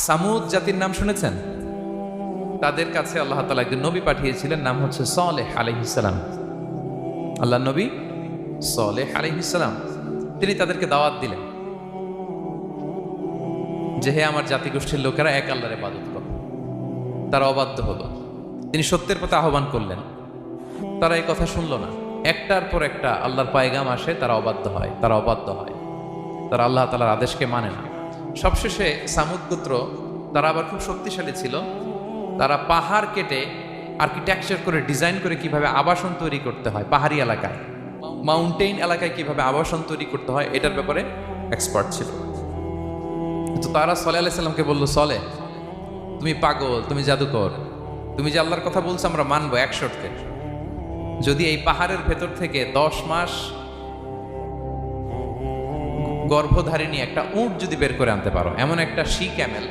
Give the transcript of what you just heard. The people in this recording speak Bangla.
সামুদ জাতির নাম শুনেছেন? তাদের কাছে আল্লাহ তাআলা একজন নবী পাঠিয়েছিলেন, নাম হচ্ছে সালেহ আলাইহিস সালাম। আল্লাহর নবী সালেহ আলাইহিস সালাম, তিনি তাদেরকে দাওয়াত দিলেন যে হে আমার জাতিগোষ্ঠীর লোকেরা, এক আল্লাহর ইবাদত করো। তারা অবাধ্য হলো। তিনি সত্যের পথে আহ্বান করলেন, তারা এই কথা শুনলো না। একটার পর একটা আল্লাহর পায়গাম আসে, তারা অবাধ্য হয়, তারা অবাধ্য হয়, তারা আল্লাহ তাআলার আদেশকে মানে না। সবশেষে সামুদ গোত্র, তারা আবার খুব শক্তিশালী ছিল। তারা পাহাড় কেটে আর্কিটেকচার করে ডিজাইন করে কিভাবে আবাসন তৈরি করতে হয়, পাহাড়ি এলাকায় মাউন্টেইন এলাকায় কিভাবে আবাসন তৈরি করতে হয়, এটার ব্যাপারে এক্সপার্ট ছিল। তো তারা সালেহ আলাইহিস সালামকে বলল, সলে তুমি পাগল, তুমি জাদুকর, তুমি যে আল্লাহর কথা বলছো আমরা মানবো এক শর্তে, যদি এই পাহাড়ের ভেতর থেকে 10 মাস গর্ভধারিণী একটা উট যদি বের করে আনতে পারো, এমন একটা শি ক্যামেল